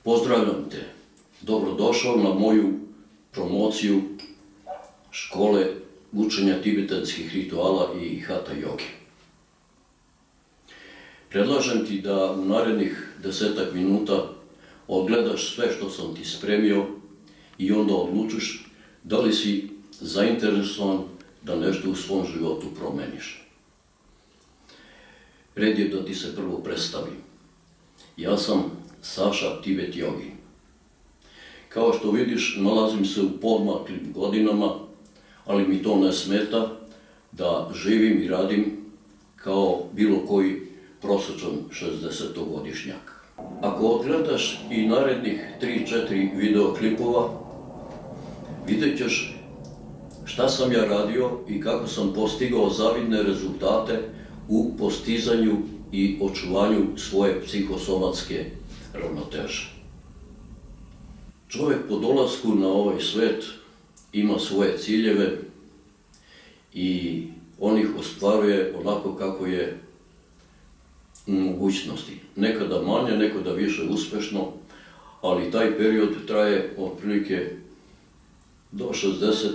Pozdravljam te, dobrodošao na moju promociju škole učenja tibetanskih rituala i hatha joge. Predlažem ti da u narednih 10 minuta odgledaš sve što sam ti spremio i onda odlučiš da li si zainteresovan da nešto u svom životu promeniš. Red je da ti se prvo predstavim. Ja sam Saša Tibet Jogin. Kao što vidiš, nalazim se u poodmaklim godinama, ali mi to ne smeta da živim i radim kao bilo koji prosječan 60-godišnjak. Ako odgledaš i narednih 3-4 videoklipova, vidjet ćeš šta sam ja radio i kako sam postigao zavidne rezultate u postizanju i očuvanju svoje psihosomatske ravnoteže. Čovjek po dolasku na ovaj svet ima svoje ciljeve i on ih ostvaruje onako kako je u mogućnosti. Nekada manje, nekada više uspešno, ali taj period traje otprilike do 60.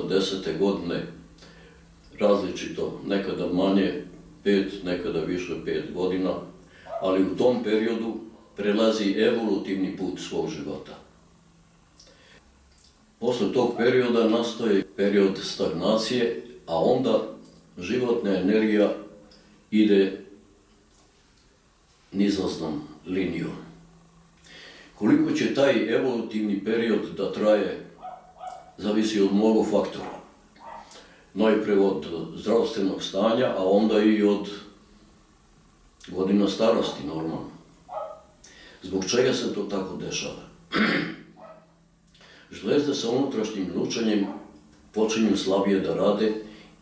70. godine, različito, nekada manje 5, nekada više 5 godina, ali u tom periodu prelazi evolutivni put svog života. Posle tog perioda nastaje period stagnacije, a onda životna energija ide nizaznom linijom. Koliko će taj evolutivni period da traje, zavisi od mnogo faktora. Najpre od zdravstvenog stanja, a onda i od godina starosti normalno. Zbog čega se to tako dešava? Žlezde sa unutrašnjim lučenjem počinju slabije da rade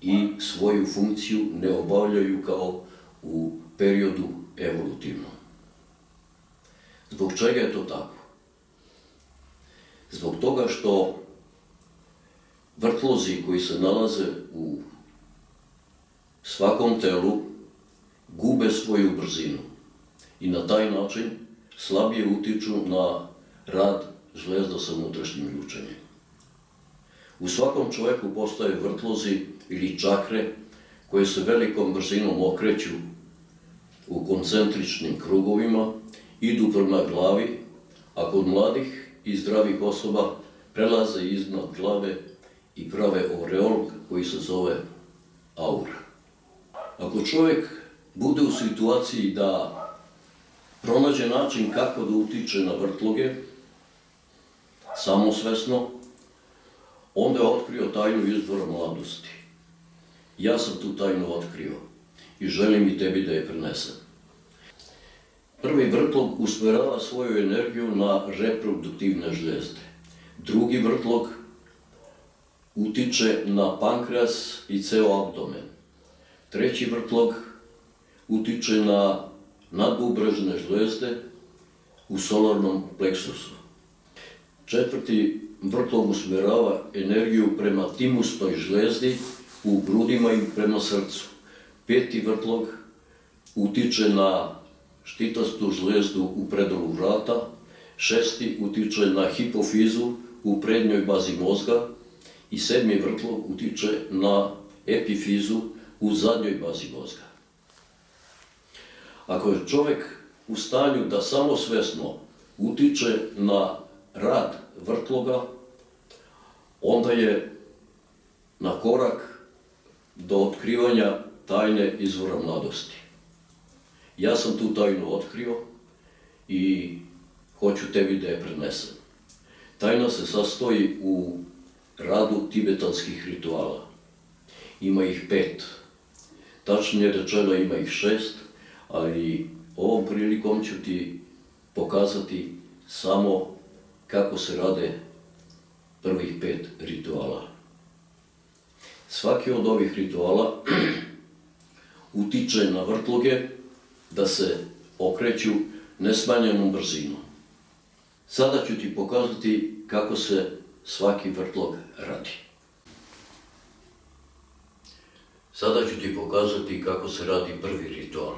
i svoju funkciju ne obavljaju kao u periodu evolutivnom. Zbog čega je to tako? Zbog toga što vrtlozi koji se nalaze u svakom telu gube svoju brzinu i na taj način slabije utiču na rad žlezda sa unutrašnjim ljučenjem. U svakom čovjeku postoje vrtlozi ili čakre koje se velikom brzinom okreću u koncentričnim krugovima, idu prema glavi, a kod mladih i zdravih osoba prelaze iznad glave i prave oreol koji se zove aura. Ako čovjek bude u situaciji da pronađe način kako da utiče na vrtloge, samosvesno, onda je otkrio tajnu izvora mladosti. Ja sam tu tajnu otkrio i želim i tebi da je prenesem. Prvi vrtlog usmerava svoju energiju na reproduktivne žljezde. Drugi vrtlog utiče na pankreas i ceo abdomen. Treći vrtlog utiče na nadbubrežne žljezde u solarnom pleksusu. Četvrti vrtlog usmerava energiju prema timusnoj žljezdi u grudima i prema srcu. Peti vrtlog utiče na štitastu žljezdu u predelu vrata. Šesti utiče na hipofizu u prednjoj bazi mozga. I sedmi vrtlog utiče na epifizu u zadnjoj bazi mozga. Ako je čovjek u stanju da samosvesno utiče na rad vrtloga, onda je na korak do otkrivanja tajne izvora mladosti. Ja sam tu tajnu otkrio i hoću tebi da je prenesem. Tajna se sastoji u radu tibetanskih rituala. Ima ih 5. Tačnije rečeno ima ih 6, ali ovom prilikom ću ti pokazati samo kako se rade prvih 5 rituala. Svaki od ovih rituala utiče na vrtloge da se okreću nesmanjenom brzinom. Sada ću ti pokazati kako se svaki vrtlog radi. Sada ću ti pokazati kako se radi prvi ritual.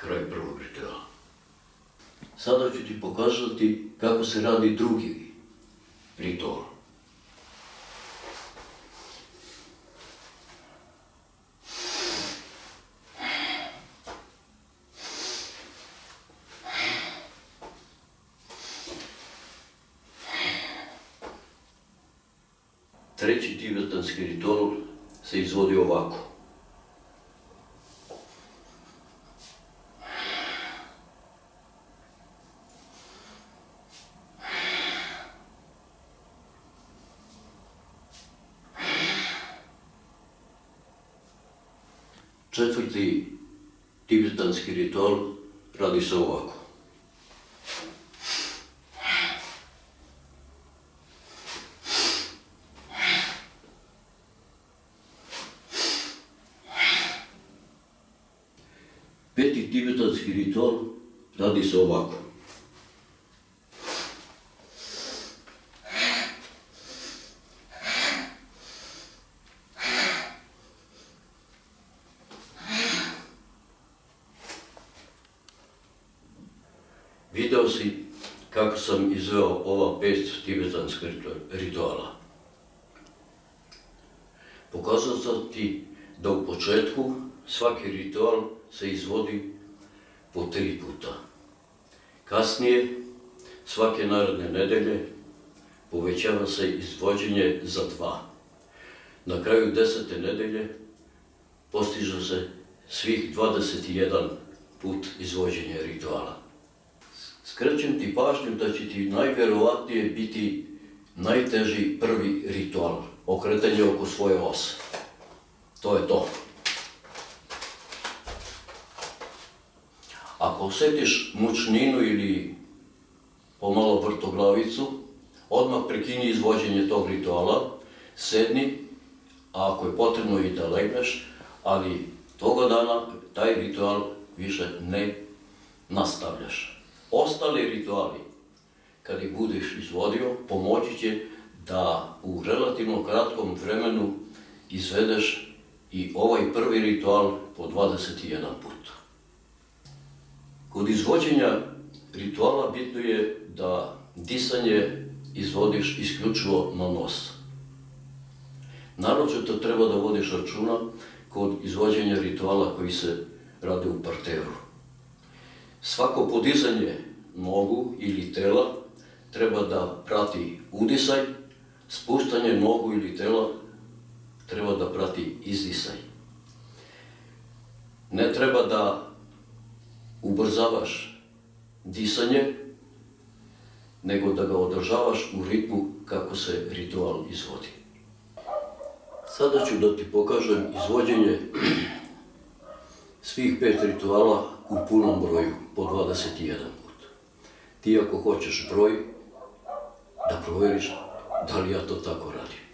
kraj prvog rituala. Sada ću ti pokazati kako se radi drugi ritual. Treći tibetanski ritual se izvodi ovako. Četvrti tibetanski ritual radi se ovako. Peti tibetanski ritual radi se ovako. Video si kako sam izveo ova 5 tibetanskih rituala. Pokazao sam ti da u početku svaki ritual se izvodi po 3 puta. Kasnije, svake naredne nedelje, povećava se izvođenje za 2. Na kraju 10. nedelje postiže se svih 21 put izvođenja rituala. Skrećem ti pažnju da će ti najvjerovatnije biti najteži prvi ritual, okretanje oko svoje ose. To je to. Ako osjetiš mučninu ili pomalo vrtoglavicu, odmah prekini izvođenje tog rituala, sedni, a ako je potrebno i da legneš, ali toga dana taj ritual više ne nastavljaš. Ostali rituali, kad ih budeš izvodio, pomoći će da u relativno kratkom vremenu izvedeš i ovaj prvi ritual po 21 put. Kod izvođenja rituala bitno je da disanje izvodiš isključivo na nos. Naročito treba da vodiš računa kod izvođenja rituala koji se rade u parteru. Svako podizanje nogu ili tela treba da prati udisaj, spuštanje nogu ili tela treba da prati izdisaj. Ne treba da ubrzavaš disanje, nego da ga održavaš u ritmu kako se ritual izvodi. Sada ću da ti pokažem izvođenje svih 5 rituala u punom broju, po 21 put. Ti ako hoćeš broj, da provjeriš da li ja to tako radim.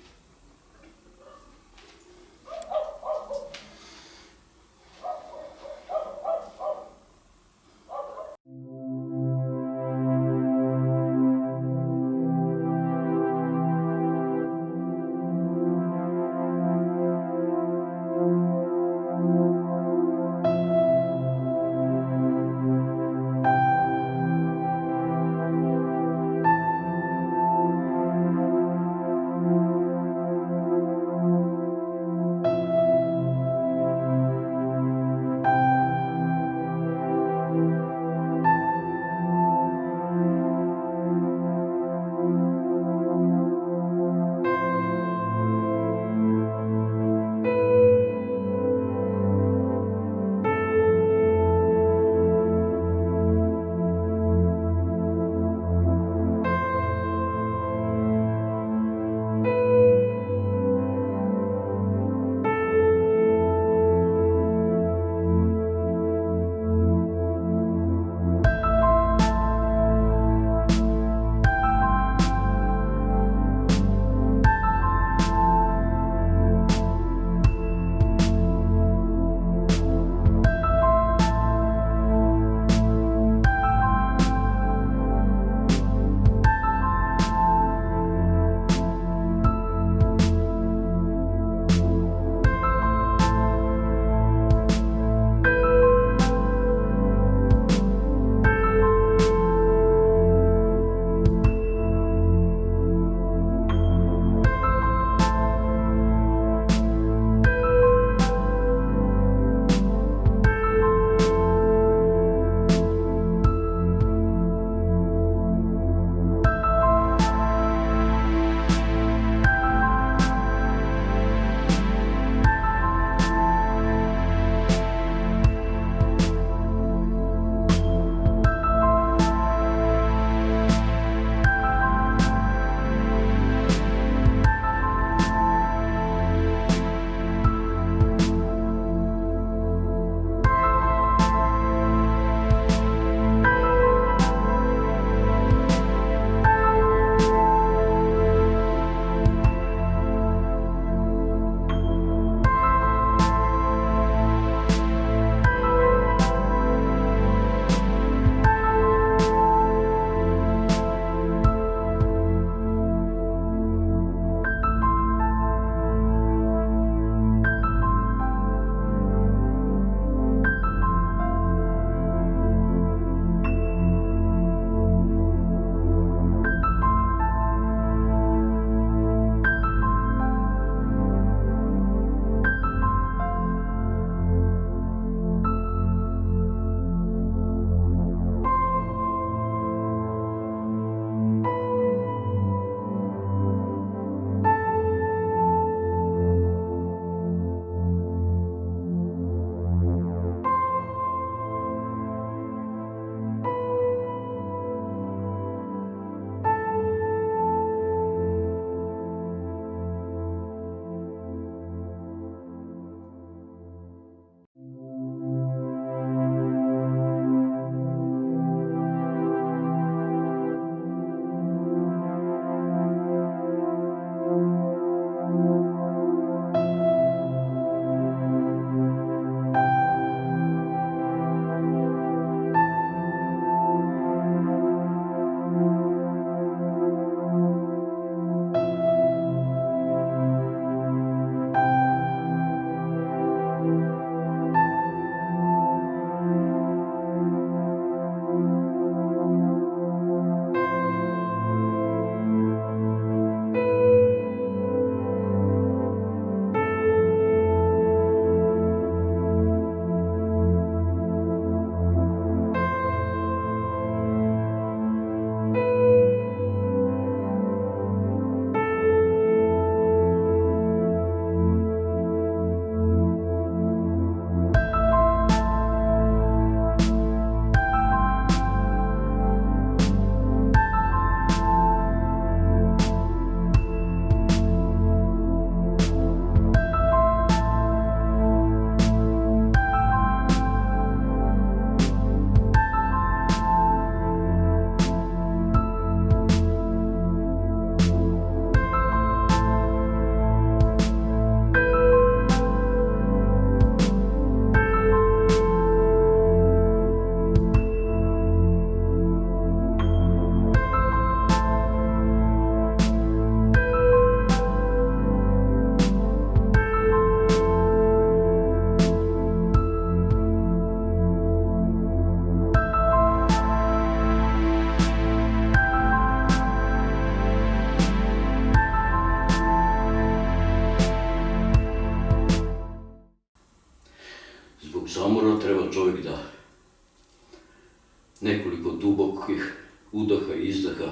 udaha i izdaha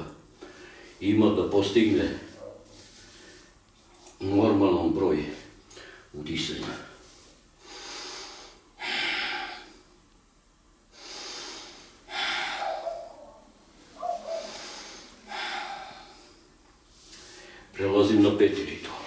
ima da postigne normalan broj udisanja. Prelazim na 5. ritual.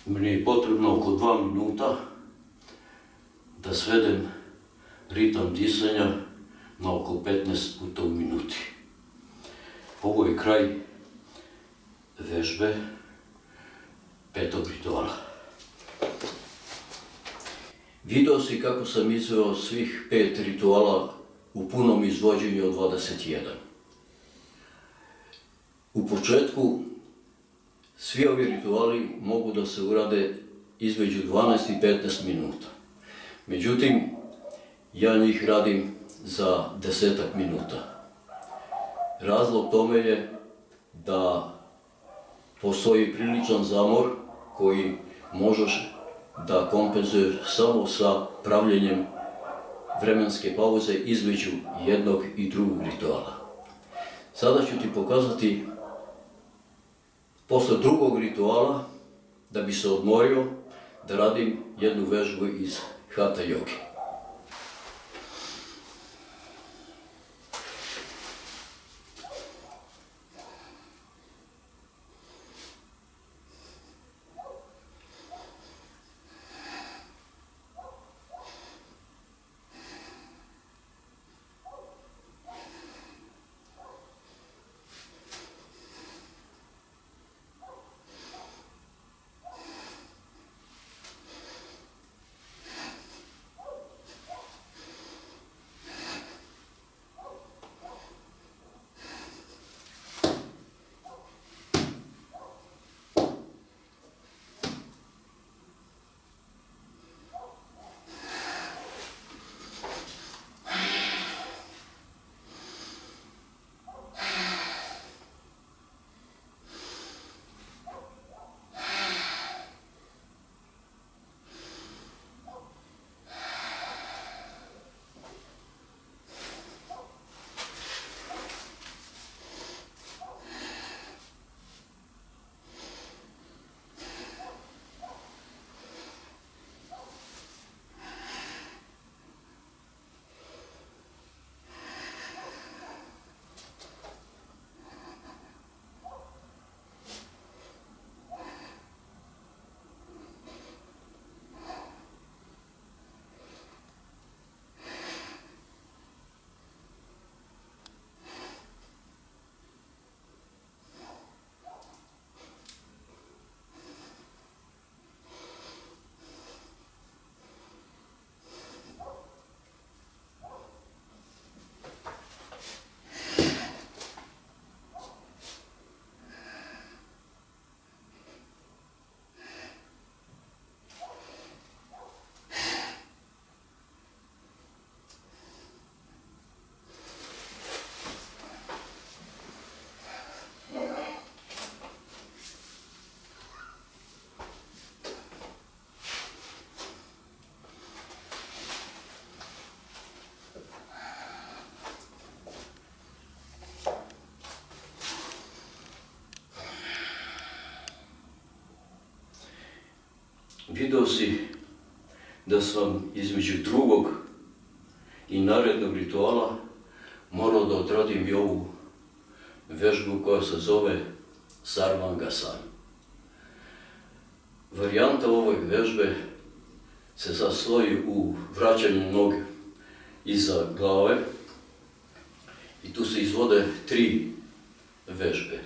Meni je potrebno oko 2 minuta da svedem ritam disanja na oko 15 puta u minuti. Ovo je kraj vežbe 5. rituala. Video si kako sam izveo svih 5 rituala u punom izvođenju od 21. U početku svi ovi rituali mogu da se urade između 12 i 15 minuta. Međutim, ja njih radim za 10 minuta. Razlog tome je da postoji priličan zamor koji možeš da kompenzuješ samo sa pravljenjem vremenske pauze između jednog i drugog rituala. Sada ću ti pokazati posle drugog rituala, da bi se odmorio, da radim jednu vežbu iz Hatha joge. Video si da sam između drugog i narednog rituala morao da odradim i ovu vežbu koja se zove Sarvangasan. Varijanta ove vežbe se sastoji u vraćanju noge iza glave i tu se izvode 3 vežbe.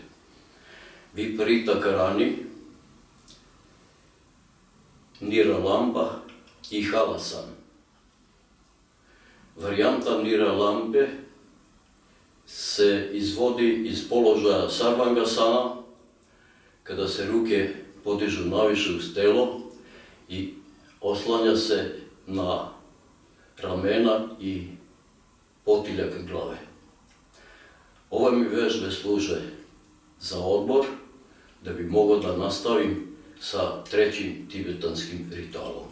Viparita Karani, Niralamba i Halasan. Varijanta Niralambe se izvodi iz položaja Sarvangasana, kada se ruke podižu naviše uz telo i oslanja se na ramena i potiljak glave. Ove mi vežbe služe za odmor, da bi mogao da nastavim sa 3. tibetanskim ritualom.